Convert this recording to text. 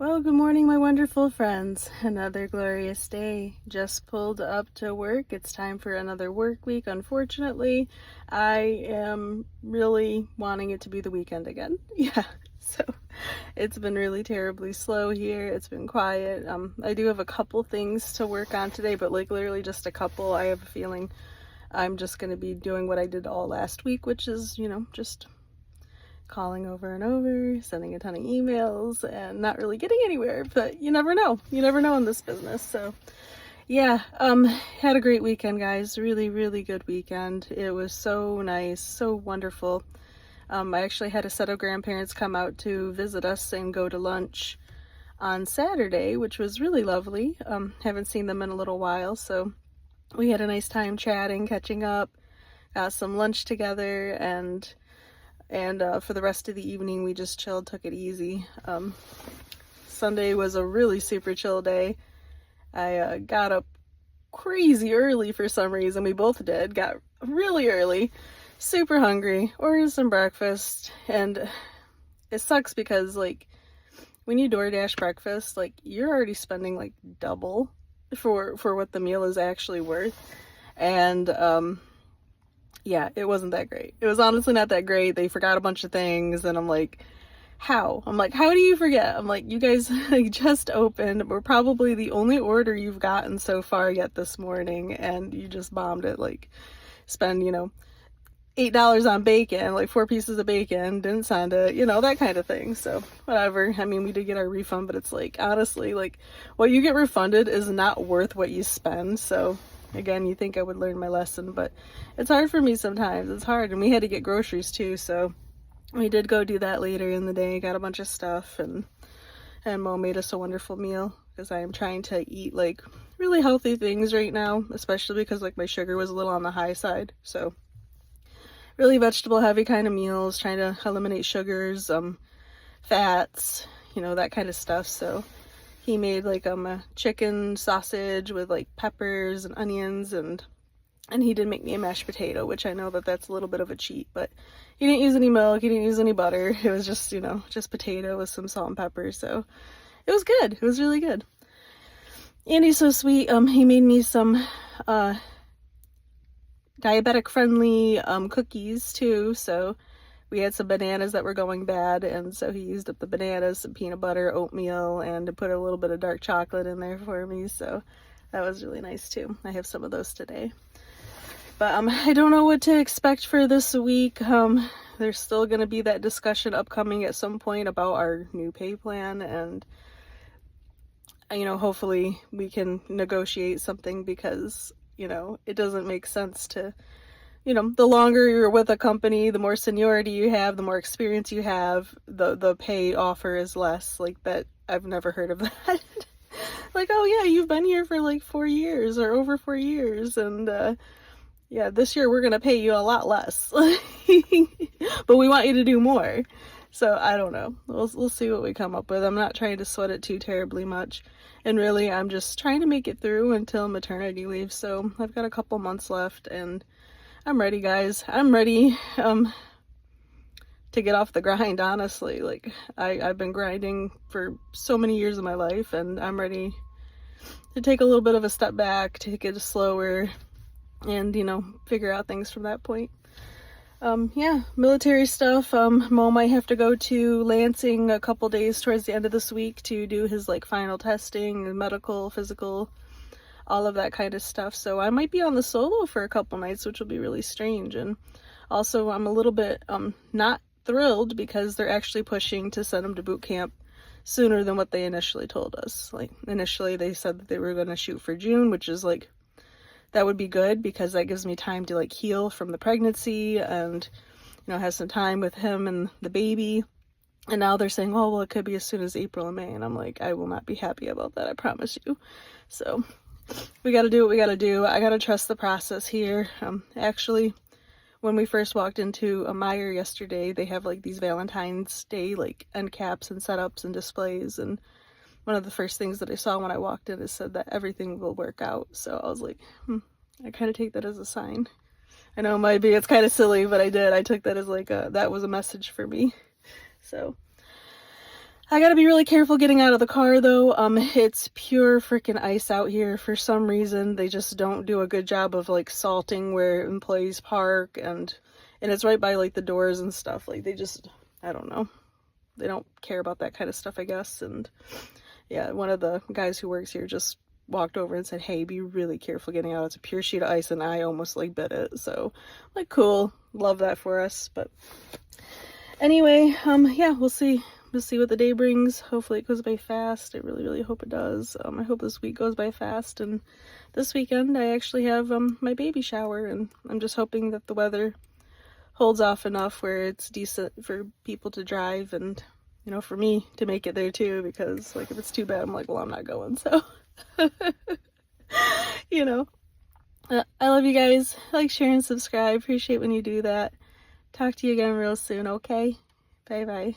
Well, good morning, my wonderful friends. Another glorious day. Just pulled up to work. It's time for another work week. Unfortunately, I am really wanting it to be the weekend again. Yeah, so it's been really terribly slow here. It's been quiet. I do have a couple things to work on today, but like literally just a couple. I have a feeling I'm just going to be doing what I did all last week, which is, just calling over and over, sending a ton of emails, and not really getting anywhere. But you never know. You never know in this business. So yeah, had a great weekend, guys. Really, really good weekend. It was so nice, so wonderful. I actually had a set of grandparents come out to visit us and go to lunch on Saturday, which was really lovely. Haven't seen them in a little while, so we had a nice time chatting, catching up, got some lunch together, and for the rest of the evening we just chilled, took it easy. Sunday was a really super chill day. I got up crazy early for some reason. We both did. Got really early, super hungry, ordered some breakfast, and it sucks because like when you DoorDash breakfast, like you're already spending like double for what the meal is actually worth. And yeah, it wasn't that great. It was honestly not that great. They forgot a bunch of things, and I'm like, how? I'm like, how do you forget? I'm like, you guys like just opened. We're probably the only order you've gotten so far yet this morning, and you just bombed it. Like, spend, $8 on bacon, like 4 pieces of bacon, didn't send it, that kind of thing. So whatever. I mean, we did get our refund, but it's like, honestly, like what you get refunded is not worth what you spend. So again, you think I would learn my lesson, but it's hard for me sometimes. It's hard. And we had to get groceries too, so we did go do that later in the day, got a bunch of stuff, and Mo made us a wonderful meal because I am trying to eat like really healthy things right now, especially because like my sugar was a little on the high side. So really vegetable heavy kind of meals, trying to eliminate sugars, fats, that kind of stuff. So he made like a chicken sausage with like peppers and onions, and he did make me a mashed potato, which I know that that's a little bit of a cheat, but he didn't use any milk, he didn't use any butter. It was just, just potato with some salt and pepper. So it was good. It was really good. And he's so sweet. He made me some diabetic friendly cookies too. So we had some bananas that were going bad, and so he used up the bananas, some peanut butter, oatmeal, and to put a little bit of dark chocolate in there for me. So that was really nice too. I have some of those today. But I don't know what to expect for this week. There's still going to be that discussion upcoming at some point about our new pay plan, and hopefully we can negotiate something because, it doesn't make sense to, the longer you're with a company, the more seniority you have, the more experience you have, the pay offer is less. Like that, I've never heard of that. Like, oh yeah, you've been here for like 4 years or over 4 years, and yeah, this year we're gonna pay you a lot less, but we want you to do more. So I don't know. We'll see what we come up with. I'm not trying to sweat it too terribly much, and really I'm just trying to make it through until maternity leave. So I've got a couple months left, and I'm ready, guys. I'm ready to get off the grind. Honestly, like I've been grinding for so many years of my life, and I'm ready to take a little bit of a step back, take it slower, and figure out things from that point. Yeah, military stuff. Mo might have to go to Lansing a couple days towards the end of this week to do his like final testing, medical, physical, all of that kind of stuff. So I might be on the solo for a couple nights, which will be really strange. And also I'm a little bit not thrilled because they're actually pushing to send him to boot camp sooner than what they initially told us. Like initially they said that they were going to shoot for June, which is like, that would be good because that gives me time to like heal from the pregnancy and have some time with him and the baby. And now they're saying, oh well, it could be as soon as April and May, and I'm like, I will not be happy about that, I promise you. So we got to do what we got to do. I got to trust the process here. Actually, when we first walked into a Meijer yesterday, they have like these Valentine's Day like end caps and setups and displays, and one of the first things that I saw when I walked in is said that everything will work out. So I was like, I kind of take that as a sign. I know it's kind of silly, but I took that as like that was a message for me. So I gotta be really careful getting out of the car though. It's pure freaking ice out here. For some reason, they just don't do a good job of like salting where employees park, and it's right by like the doors and stuff. Like they just, I don't know. They don't care about that kind of stuff, I guess. And yeah, one of the guys who works here just walked over and said, "Hey, be really careful getting out. It's a pure sheet of ice," and I almost like bit it. So, like, cool. Love that for us. But anyway, yeah, we'll see. We'll see what the day brings. Hopefully it goes by fast. I really, really hope it does. I hope this week goes by fast. And this weekend I actually have my baby shower, and I'm just hoping that the weather holds off enough where it's decent for people to drive, and you know, for me to make it there too, because like if it's too bad, I'm like, well, I'm not going. So you know, I love you guys. Like, share, and subscribe. Appreciate when you do that. Talk to you again real soon, okay? Bye bye.